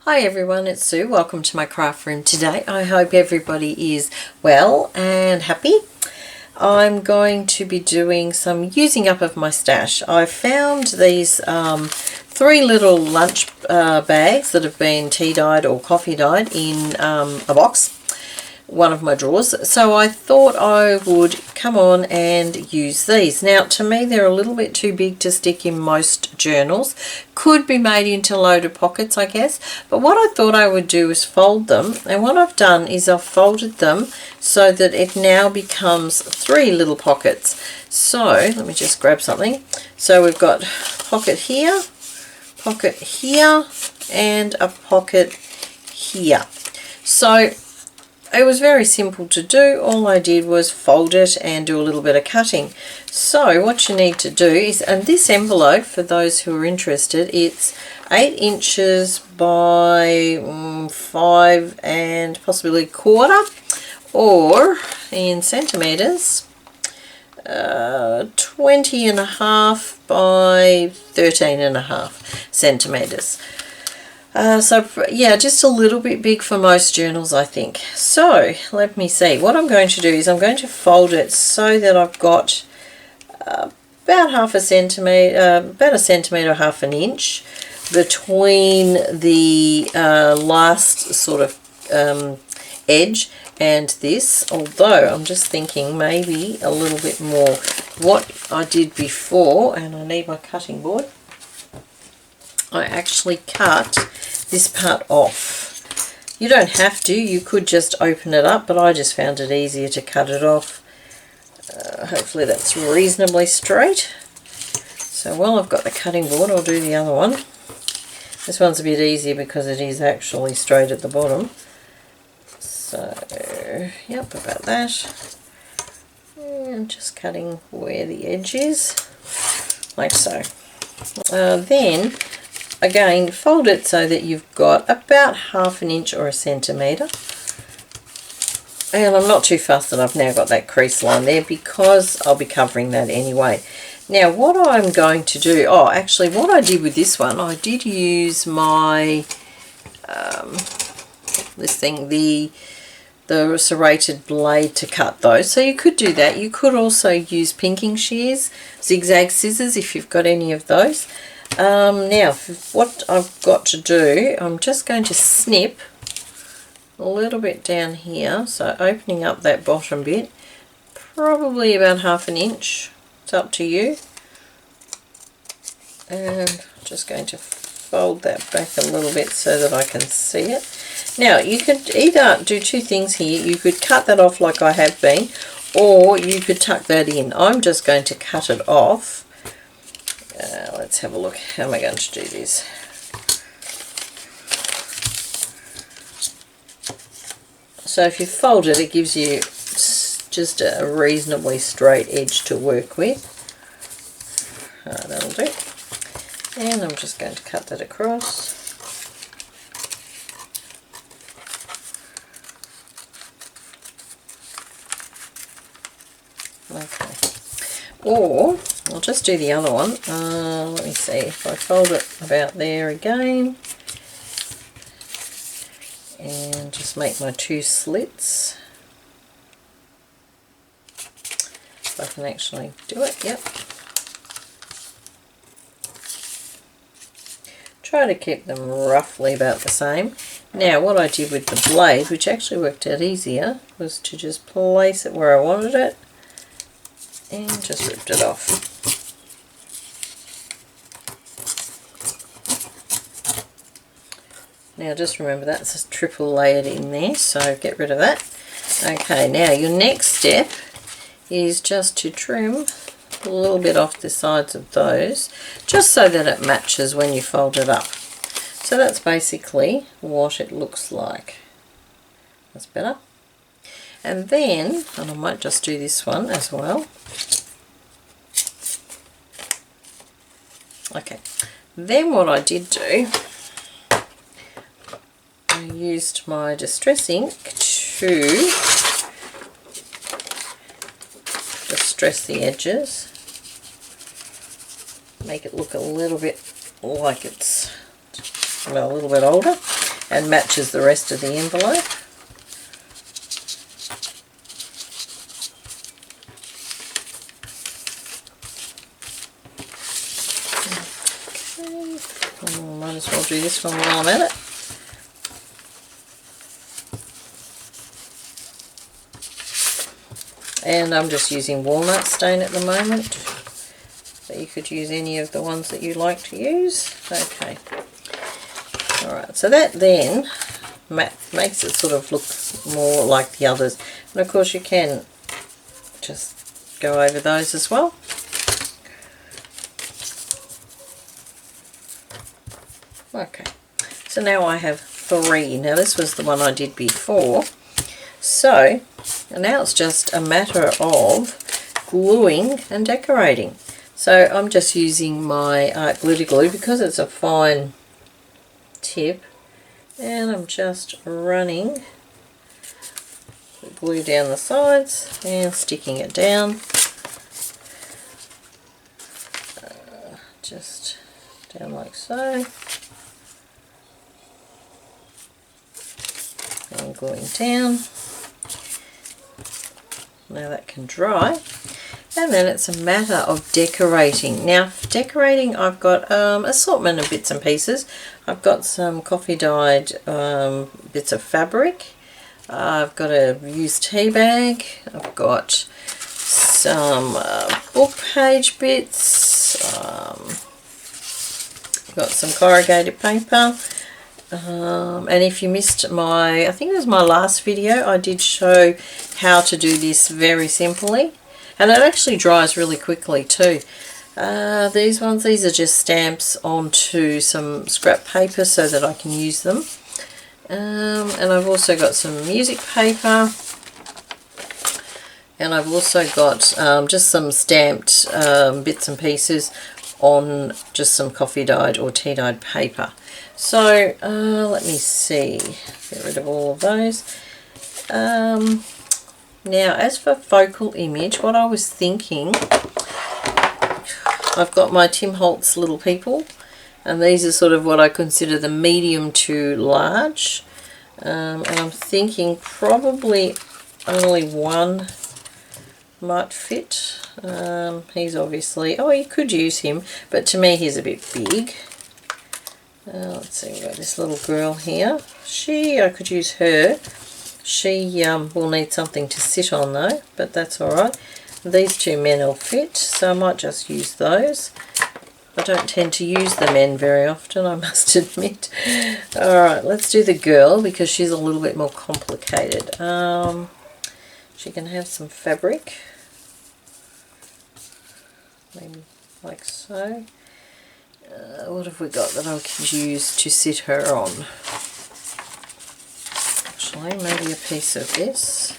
Hi everyone, it's Sue. Welcome to my craft room today. I hope everybody is well and happy. I'm going to be doing some using up of my stash. I found these three little lunch bags that have been tea dyed or coffee dyed in a box, one of my drawers. So I thought I would come on and use these. Now to me they're a little bit too big to stick in most journals. Could be made into loaded pockets, I guess, but what I thought I would do is fold them, and what I've done is I've folded them so that it now becomes three little pockets. So let me just grab something. So we've got pocket here, and a pocket here. So it was very simple to do. All I did was fold it and do a little bit of cutting. So what you need to do is, and this envelope, for those who are interested, it's 8 inches by 5 and possibly a quarter, or in centimetres, 20.5 by 13.5 centimetres. So yeah, just a little bit big for most journals, I think. So let me see. What I'm going to do is I'm going to fold it so that I've got about half a centimetre, about a centimetre, half an inch between the last sort of edge and this. Although I'm just thinking maybe a little bit more. What I did before, and I need my cutting board, I actually cut this part off. You don't have to, you could just open it up, but I just found it easier to cut it off. Hopefully that's reasonably straight. So while I've got the cutting board, I'll do the other one. This one's a bit easier because it is actually straight at the bottom. So, yep, about that. And just cutting where the edge is, like so. Then again, fold it so that you've got about half an inch or a centimetre. And I'm not too fussed that I've now got that crease line there because I'll be covering that anyway. Now what I'm going to do, actually what I did with this one, I did use my, the serrated blade to cut those. So you could do that. You could also use pinking shears, zigzag scissors if you've got any of those. Now what I've got to do, I'm just going to snip a little bit down here, so opening up that bottom bit, probably about half an inch, it's up to you, and I'm just going to fold that back a little bit so that I can see it. Now you could either do two things here. You could cut that off like I have been, or you could tuck that in. I'm just going to cut it off. Let's have a look. How am I going to do this? So if you fold it, it gives you just a reasonably straight edge to work with. That'll do. And I'm just going to cut that across. Okay. Or I'll just do the other one. Let me see if I fold it about there again, and just make my two slits. If I can actually do it, yep. Try to keep them roughly about the same. Now what I did with the blade, which actually worked out easier, was to just place it where I wanted it and just ripped it off. Now just remember that's a triple layered in there, so get rid of that. Okay, now your next step is just to trim a little bit off the sides of those, just so that it matches when you fold it up. So that's basically what it looks like. That's better. And then, and I might just do this one as well. Okay, then what I did do, I used my distress ink to distress the edges, make it look a little bit like it's, well, a little bit older. and matches the rest of the envelope. Okay, might as well do this one while I'm at it. And I'm just using walnut stain at the moment, but you could use any of the ones that you like to use. Okay. Alright, so that then makes it sort of look more like the others. And of course you can just go over those as well. Okay, so now I have 3. Now this was the one I did before. So now it's just a matter of gluing and decorating. So I'm just using my art glitter glue because it's a fine tip, and I'm just running the glue down the sides and sticking it down, just down like so, and gluing down. Now that can dry, and then it's a matter of decorating. Now for decorating, I've got assortment of bits and pieces. I've got some coffee dyed bits of fabric. I've got a used tea bag. I've got some book page bits. I've got some corrugated paper. And if you missed my, I think it was my last video, I did show how to do this very simply, and it actually dries really quickly too. These are just stamps onto some scrap paper so that I can use them. And I've also got some music paper, and I've also got just some stamped bits and pieces on just some coffee dyed or tea dyed paper. So let me see, get rid of all of those. Now as for focal image, what I was thinking, I've got my Tim Holtz Little People, and these are sort of what I consider the medium to large, and I'm thinking probably only one might fit. He's obviously, oh, you could use him, but to me he's a bit big. Let's see, we've got this little girl here. I could use her. She will need something to sit on though, but that's alright. These 2 men will fit, so I might just use those. I don't tend to use the men very often, I must admit. Alright, let's do the girl because she's a little bit more complicated. She can have some fabric, maybe like so. What have we got that I could use to sit her on? Actually, maybe a piece of this.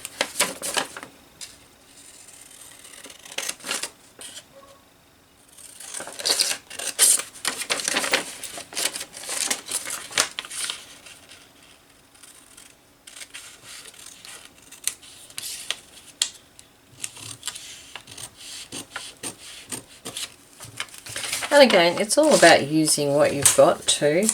And again, it's all about using what you've got too.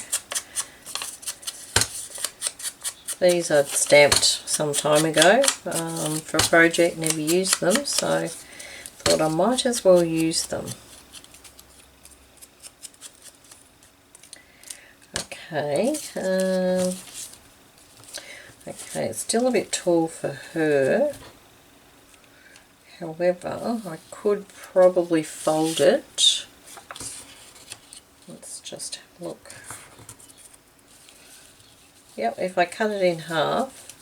These I'd stamped some time ago for a project, never used them, so thought I might as well use them. Okay, okay, it's still a bit tall for her. However, I could probably fold it. Let's just have a look. Yep, if I cut it in half,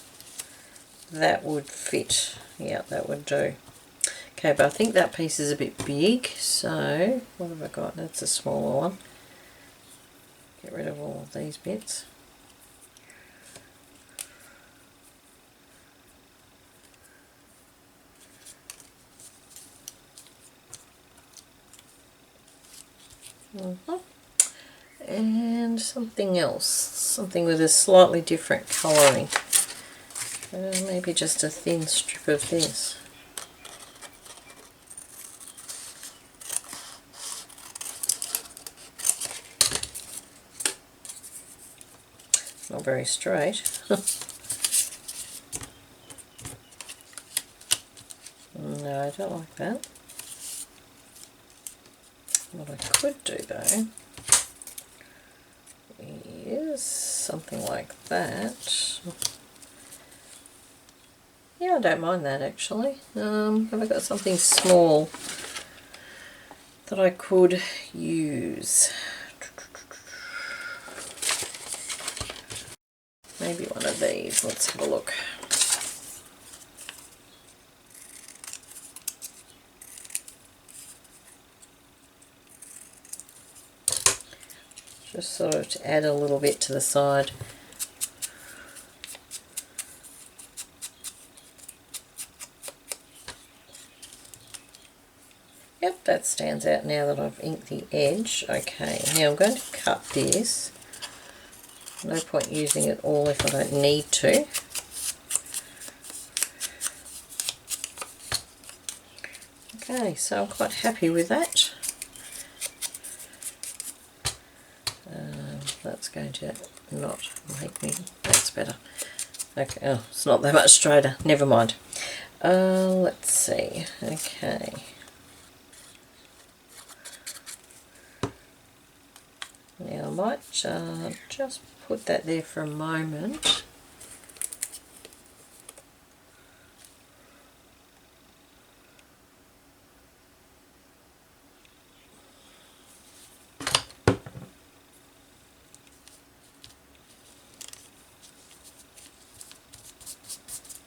that would fit. Yep, that would do. Okay, but I think that piece is a bit big, so what have I got? That's a smaller one. Get rid of all of these bits. And something else, something with a slightly different colouring. Maybe just a thin strip of this. not very straight. No, I don't like that. What I could do though is something like that. Yeah, I don't mind that actually. Have I got something small that I could use? Maybe one of these. Let's have a look. Just sort of to add a little bit to the side. Yep, that stands out now that I've inked the edge. Okay, now I'm going to cut this. No point using it all if I don't need to. Okay, so I'm quite happy with that. That's going to not make me, that's better. Okay, oh, it's not that much straighter, never mind. Let's see, okay. Now I might just put that there for a moment.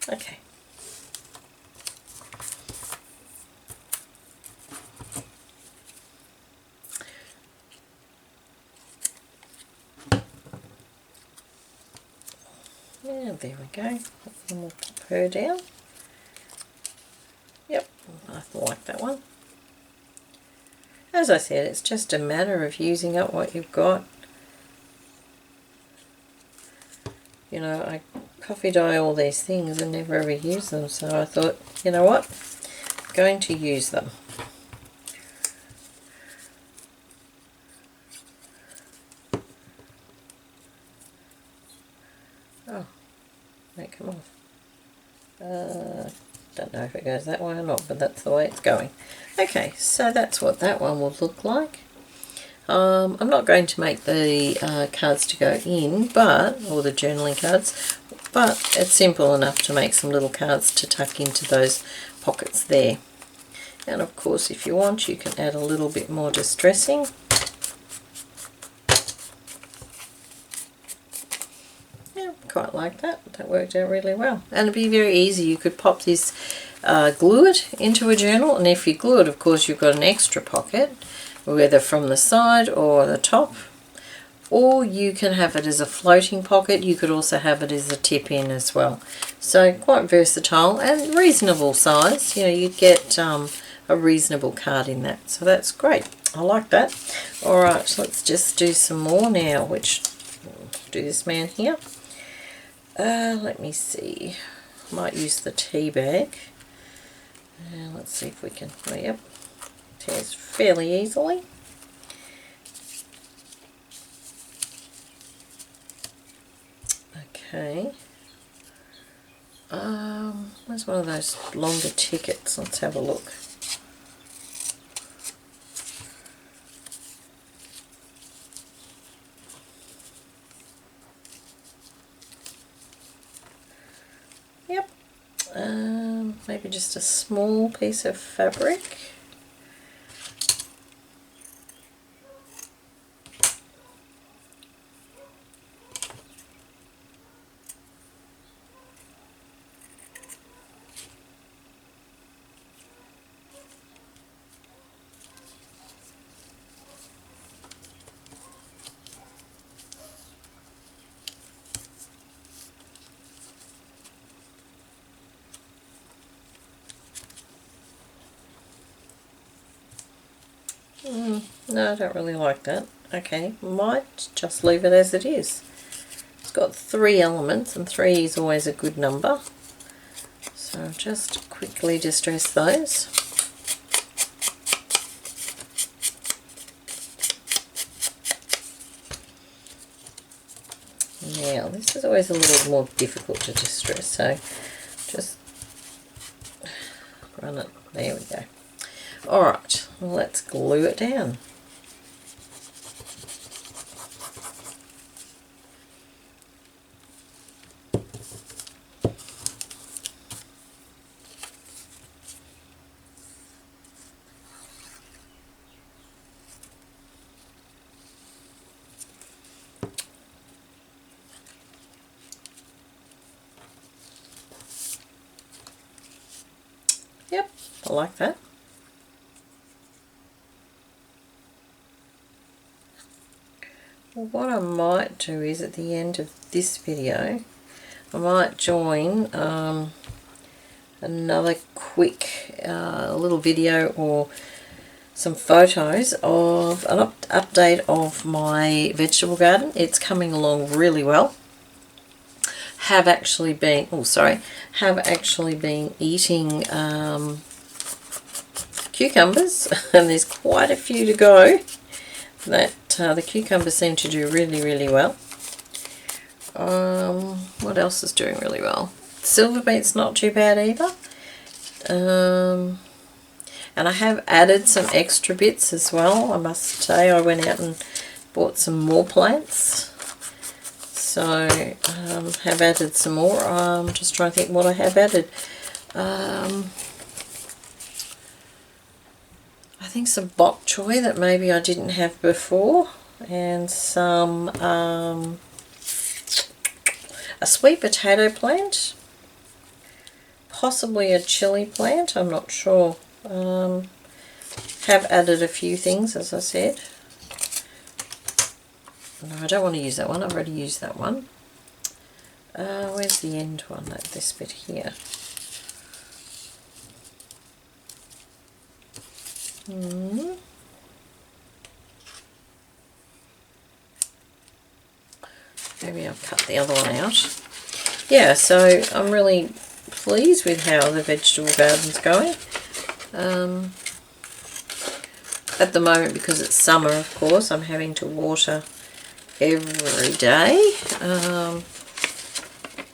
Okay. Yeah, there we go. And we'll pop her down. Yep, I like that one. As I said, it's just a matter of using up what you've got. You know, I coffee dye all these things and never ever use them, so I thought, you know what, I'm going to use them. Oh, may come off. Don't know if it goes that way or not, but that's the way it's going. Okay, so that's what that one will look like. I'm not going to make the cards to go in, or the journaling cards, but it's simple enough to make some little cards to tuck into those pockets there. And of course, if you want, you can add a little bit more distressing. Yeah, quite like that. That worked out really well. And it'd be very easy. You could pop this, glue it into a journal, and if you glue it, of course, you've got an extra pocket, whether from the side or the top, or you can have it as a floating pocket. You could also have it as a tip in as well. So quite versatile and reasonable size. You know, you'd get a reasonable card in that, so that's great. I like that. Alright, so let's just do some more now, which do this man here. Let me see, might use the tea bag. Let's see if we can, oh, yep, tears fairly easily. Okay, where's one of those longer tickets? Let's have a look. Yep, maybe just a small piece of fabric. No, I don't really like that. Okay, might just leave it as it is. It's got 3 elements, and 3 is always a good number. So just quickly distress those. Now, this is always a little more difficult to distress, so just run it. There we go. Alright, let's glue it down. Yep, I like that. Well, what I might do is at the end of this video, I might join another quick little video or some photos of an update of my vegetable garden. It's coming along really well. Have actually been eating cucumbers, and there's quite a few to go. That the cucumbers seem to do really well. What else is doing really well? Silver beet's not too bad either. And I have added some extra bits as well. I must say, I went out and bought some more plants. So have added some more. I'm just trying to think what I have added. I think some bok choy that maybe I didn't have before, and some a sweet potato plant, possibly a chili plant, I'm not sure. Have added a few things, as I said. No, I don't want to use that one. I've already used that one. Where's the end one? This bit here. Maybe I'll cut the other one out. Yeah, so I'm really pleased with how the vegetable garden's going. At the moment, because it's summer, of course, I'm having to water every day,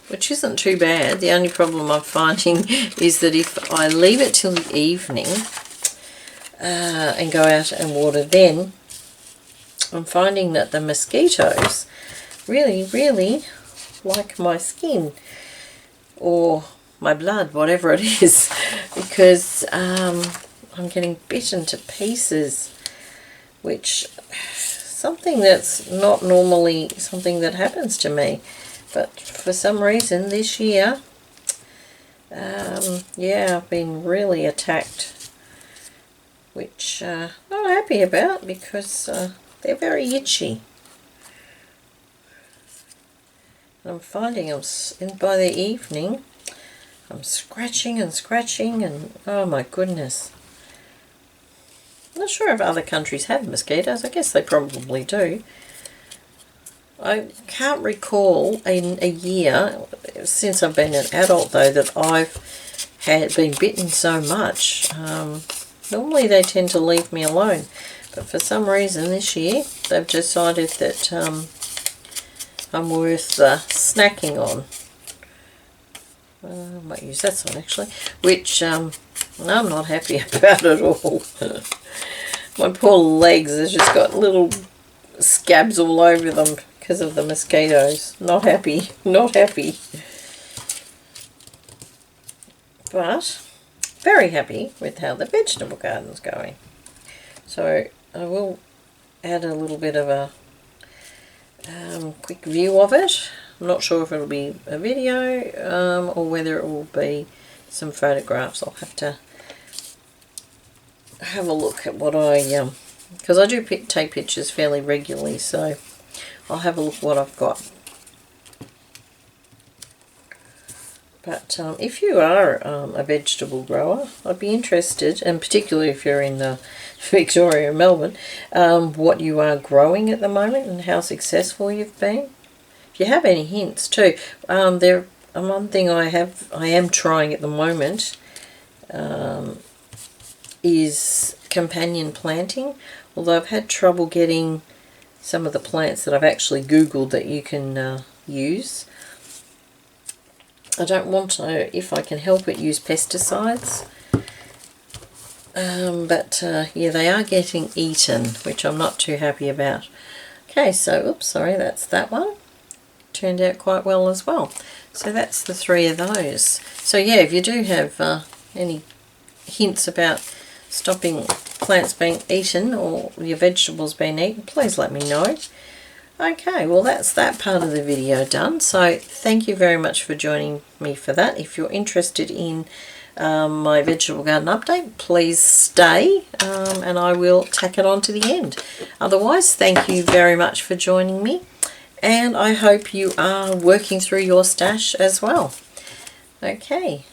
which isn't too bad. The only problem I'm finding is that if I leave it till the evening and go out and water then, I'm finding that the mosquitoes really like my skin or my blood, whatever it is, because I'm getting bitten to pieces, which something that's not normally something that happens to me, but for some reason this year, yeah, I've been really attacked, which I'm not happy about, because they're very itchy. I'm finding by the evening I'm scratching and oh my goodness. I'm not sure if other countries have mosquitoes. I guess they probably do. I can't recall in a year since I've been an adult, though, that I've been bitten so much. Normally they tend to leave me alone, but for some reason this year they've decided that I'm worth snacking on. I might use that one actually, which I'm not happy about at all. My poor legs have just got little scabs all over them because of the mosquitoes. Not happy, not happy. But very happy with how the vegetable garden's going. So I will add a little bit of a quick view of it. I'm not sure if it'll be a video or whether it will be some photographs. I'll have to have a look at what I, because I do take pictures fairly regularly, so I'll have a look at what I've got. But if you are a vegetable grower, I'd be interested, and particularly if you're in Victoria and Melbourne, what you are growing at the moment and how successful you've been. If you have any hints too, one thing I am trying at the moment is companion planting. Although I've had trouble getting some of the plants that I've actually Googled that you can use. I don't want to, if I can help it, use pesticides. Yeah, they are getting eaten, which I'm not too happy about. Okay, so, oops, sorry, that's that one. Turned out quite well as well. So that's the 3 of those. So yeah, if you do have any hints about stopping plants being eaten or your vegetables being eaten, please let me know. Okay, well that's that part of the video done. So thank you very much for joining me for that. If you're interested in my vegetable garden update, please stay and I will tack it on to the end. Otherwise, thank you very much for joining me, and I hope you are working through your stash as well. Okay,